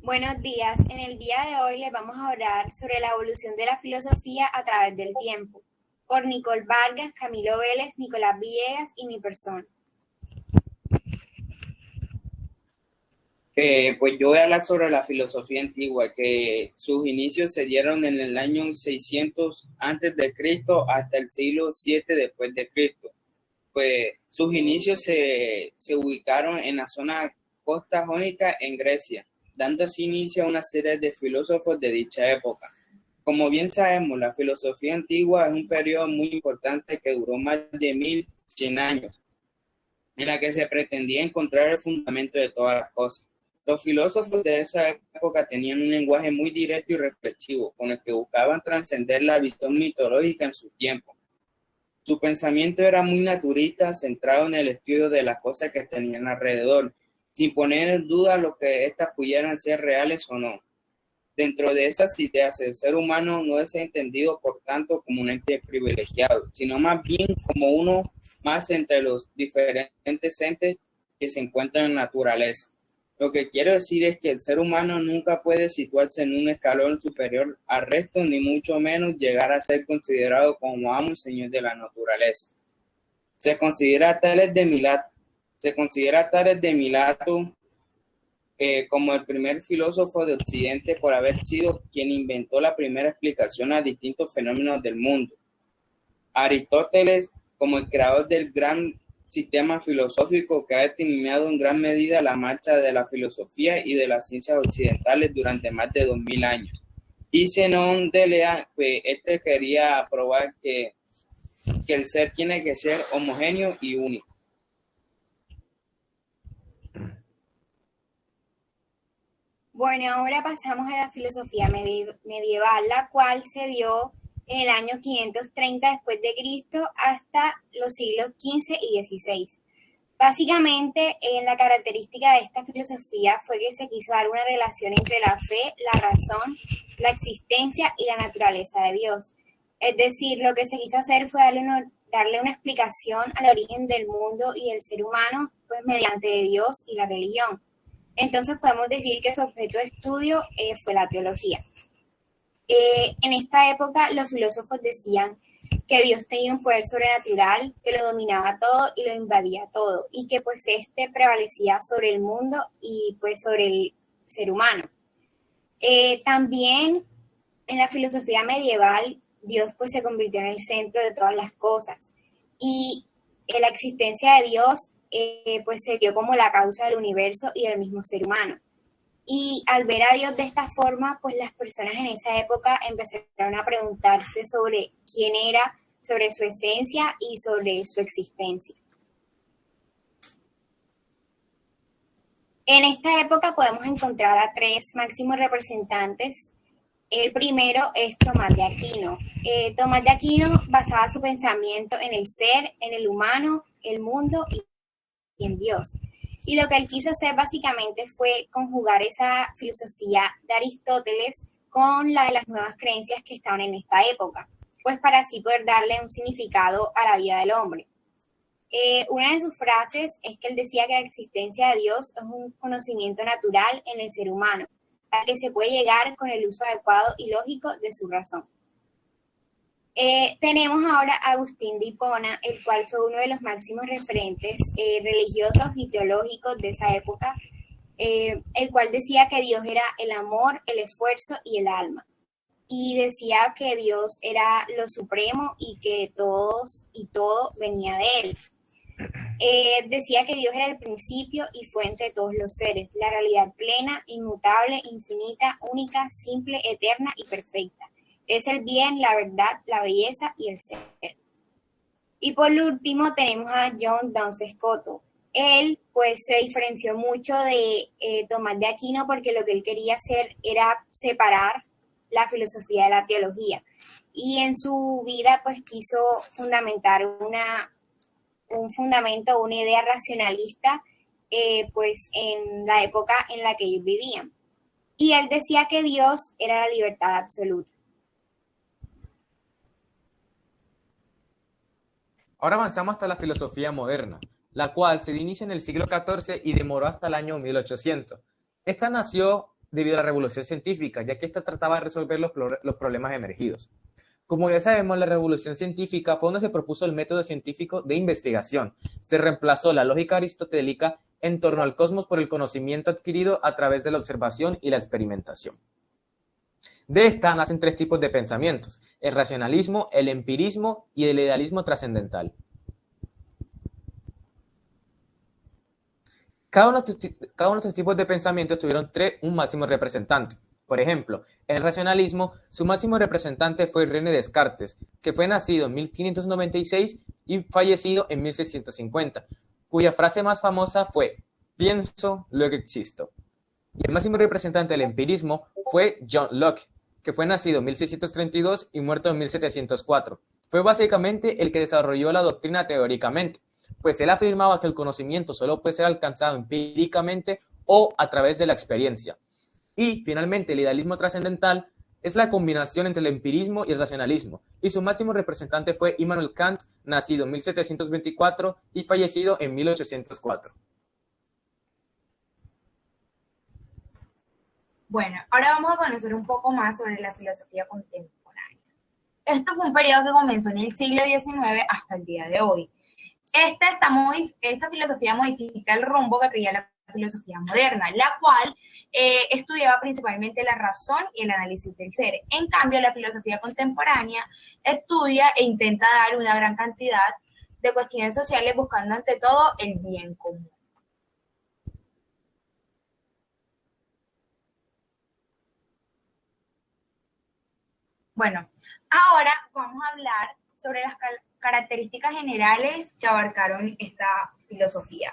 Buenos días. En el día de hoy les vamos a hablar sobre la evolución de la filosofía a través del tiempo, por Nicole Vargas, Camilo Vélez, Nicolás Villegas y mi persona. Pues yo voy a hablar sobre la filosofía antigua, que sus inicios se dieron en el año 600 antes de Cristo hasta el siglo 7 después de Cristo. Pues sus inicios se ubicaron en la zona costa jónica en Grecia, dando así inicio a una serie de filósofos de dicha época. Como bien sabemos, la filosofía antigua es un periodo muy importante que duró más de 1100 años, en la que se pretendía encontrar el fundamento de todas las cosas. Los filósofos de esa época tenían un lenguaje muy directo y reflexivo, con el que buscaban trascender la visión mitológica en su tiempo. Su pensamiento era muy naturista, centrado en el estudio de las cosas que tenían alrededor, sin poner en duda lo que éstas pudieran ser reales o no. Dentro de esas ideas, el ser humano no es entendido, por tanto, como un ente privilegiado, sino más bien como uno más entre los diferentes entes que se encuentran en la naturaleza. Lo que quiero decir es que el ser humano nunca puede situarse en un escalón superior al resto, ni mucho menos llegar a ser considerado como amo y señor de la naturaleza. Se considera Tales de Mileto como el primer filósofo de Occidente por haber sido quien inventó la primera explicación a distintos fenómenos del mundo. Aristóteles como el creador del gran sistema filosófico que ha determinado en gran medida la marcha de la filosofía y de las ciencias occidentales durante más de 2000 años. Y Zenón de Lea, pues quería probar que el ser tiene que ser homogéneo y único. Bueno, ahora pasamos a la filosofía medieval, la cual se dio en el año 530 después de Cristo hasta los siglos XV y XVI. Básicamente, la característica de esta filosofía fue que se quiso dar una relación entre la fe, la razón, la existencia y la naturaleza de Dios. Es decir, lo que se quiso hacer fue darle una explicación al origen del mundo y del ser humano, pues mediante Dios y la religión. Entonces podemos decir que su objeto de estudio fue la teología. En esta época los filósofos decían que Dios tenía un poder sobrenatural, que lo dominaba todo y lo invadía todo, y que pues prevalecía sobre el mundo y pues sobre el ser humano. También en la filosofía medieval, Dios pues se convirtió en el centro de todas las cosas, y la existencia de Dios pues se vio como la causa del universo y del mismo ser humano. Y al ver a Dios de esta forma, pues las personas en esa época empezaron a preguntarse sobre quién era, sobre su esencia y sobre su existencia. En esta época podemos encontrar a tres máximos representantes. El primero es Tomás de Aquino. Tomás de Aquino basaba su pensamiento en el ser, en el humano, el mundo y en Dios. Y lo que él quiso hacer básicamente fue conjugar esa filosofía de Aristóteles con la de las nuevas creencias que estaban en esta época, pues para así poder darle un significado a la vida del hombre. Una de sus frases es que él decía que la existencia de Dios es un conocimiento natural en el ser humano, al que se puede llegar con el uso adecuado y lógico de su razón. Tenemos ahora a Agustín de Hipona, el cual fue uno de los máximos referentes religiosos y teológicos de esa época, el cual decía que Dios era el amor, el esfuerzo y el alma. Y decía que Dios era lo supremo y que todos y todo venía de él. Decía que Dios era el principio y fuente de todos los seres, la realidad plena, inmutable, infinita, única, simple, eterna y perfecta. Es el bien, la verdad, la belleza y el ser. Y por último tenemos a John Duns Scoto. Él pues se diferenció mucho de Tomás de Aquino porque lo que él quería hacer era separar la filosofía de la teología. Y en su vida pues quiso fundamentar un fundamento, una idea racionalista pues en la época en la que ellos vivían. Y él decía que Dios era la libertad absoluta. Ahora avanzamos hasta la filosofía moderna, la cual se inicia en el siglo XIV y demoró hasta el año 1800. Esta nació debido a la revolución científica, ya que ésta trataba de resolver los problemas emergidos. Como ya sabemos, la revolución científica fue donde se propuso el método científico de investigación. Se reemplazó la lógica aristotélica en torno al cosmos por el conocimiento adquirido a través de la observación y la experimentación. De esta nacen tres tipos de pensamientos: el racionalismo, el empirismo y el idealismo trascendental. Cada uno de estos tipos de pensamientos tuvieron un máximo representante. Por ejemplo, en el racionalismo, su máximo representante fue René Descartes, que fue nacido en 1596 y fallecido en 1650, cuya frase más famosa fue: pienso, luego existo. Y el máximo representante del empirismo fue John Locke, que fue nacido en 1632 y muerto en 1704. Fue básicamente el que desarrolló la doctrina teóricamente, pues él afirmaba que el conocimiento solo puede ser alcanzado empíricamente o a través de la experiencia. Y, finalmente, el idealismo trascendental es la combinación entre el empirismo y el racionalismo, y su máximo representante fue Immanuel Kant, nacido en 1724 y fallecido en 1804. Bueno, ahora vamos a conocer un poco más sobre la filosofía contemporánea. Esto fue un periodo que comenzó en el siglo XIX hasta el día de hoy. Esta filosofía modifica el rumbo que traía la filosofía moderna, la cual estudiaba principalmente la razón y el análisis del ser. En cambio, la filosofía contemporánea estudia e intenta dar una gran cantidad de cuestiones sociales buscando ante todo el bien común. Bueno, ahora vamos a hablar sobre las características generales que abarcaron esta filosofía,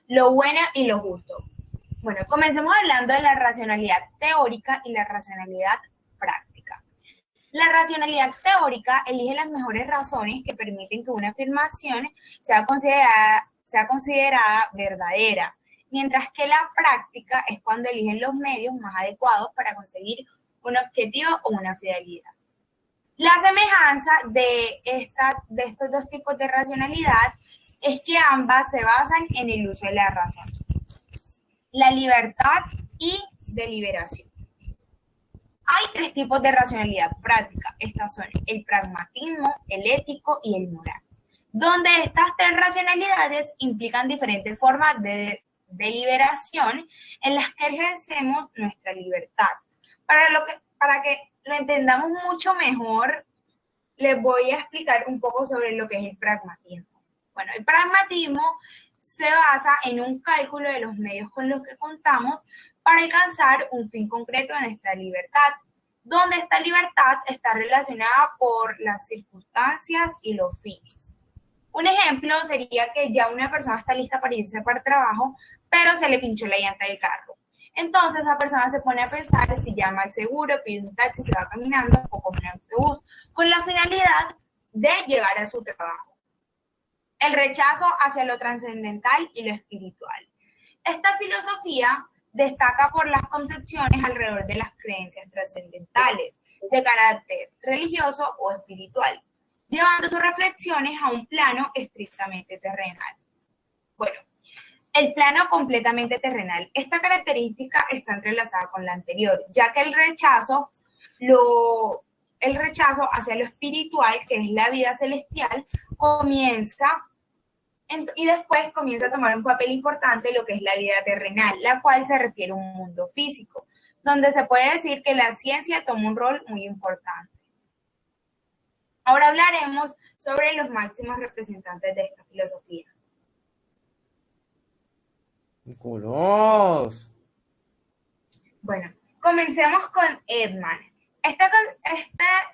lo bueno y lo justo. Bueno, comencemos hablando de la racionalidad teórica y la racionalidad práctica. La racionalidad teórica elige las mejores razones que permiten que una afirmación sea considerada verdadera, mientras que la práctica es cuando eligen los medios más adecuados para conseguir un objetivo o una fidelidad. La semejanza de estos dos tipos de racionalidad es que ambas se basan en el uso de la razón, la libertad y deliberación. Hay tres tipos de racionalidad práctica. Estas son el pragmatismo, el ético y el moral, donde estas tres racionalidades implican diferentes formas de deliberación en las que ejercemos nuestra libertad. Para que lo entendamos mucho mejor, les voy a explicar un poco sobre lo que es el pragmatismo. Bueno, el pragmatismo se basa en un cálculo de los medios con los que contamos para alcanzar un fin concreto de nuestra libertad, donde esta libertad está relacionada por las circunstancias y los fines. Un ejemplo sería que ya una persona está lista para irse para el trabajo, pero se le pinchó la llanta del carro. Entonces esa persona se pone a pensar si llama al seguro, pide un taxi, se va caminando o con un autobús, con la finalidad de llegar a su trabajo. El rechazo hacia lo trascendental y lo espiritual. Esta filosofía destaca por las concepciones alrededor de las creencias trascendentales, de carácter religioso o espiritual, llevando sus reflexiones a un plano estrictamente terrenal. Bueno, el plano completamente terrenal. Esta característica está entrelazada con la anterior, ya que el rechazo hacia lo espiritual, que es la vida celestial, comienza y después comienza a tomar un papel importante lo que es la vida terrenal, la cual se refiere a un mundo físico, donde se puede decir que la ciencia toma un rol muy importante. Ahora hablaremos sobre los máximos representantes de esta filosofía. ¡Nicolás! Bueno, comencemos con Edman. Este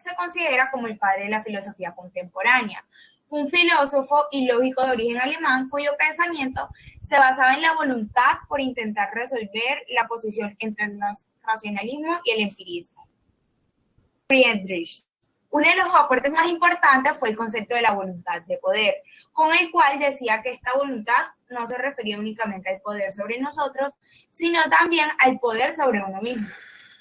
se considera como el padre de la filosofía contemporánea. Un filósofo y lógico de origen alemán cuyo pensamiento se basaba en la voluntad por intentar resolver la posición entre el racionalismo y el empirismo. Friedrich. Uno de los aportes más importantes fue el concepto de la voluntad de poder, con el cual decía que esta voluntad no se refería únicamente al poder sobre nosotros, sino también al poder sobre uno mismo.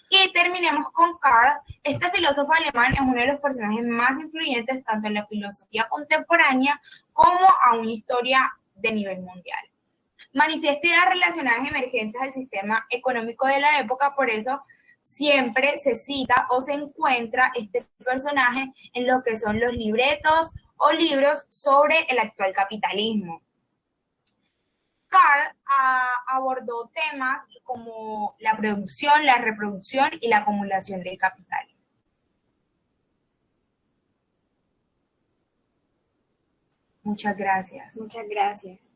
Y terminemos con Karl. Este filósofo alemán es uno de los personajes más influyentes tanto en la filosofía contemporánea como a una historia de nivel mundial. Manifiesta ideas relacionadas emergentes al sistema económico de la época, por eso siempre se cita o se encuentra este personaje en lo que son los libretos o libros sobre el actual capitalismo. Karl abordó temas como la producción, la reproducción y la acumulación del capital. Muchas gracias. Muchas gracias.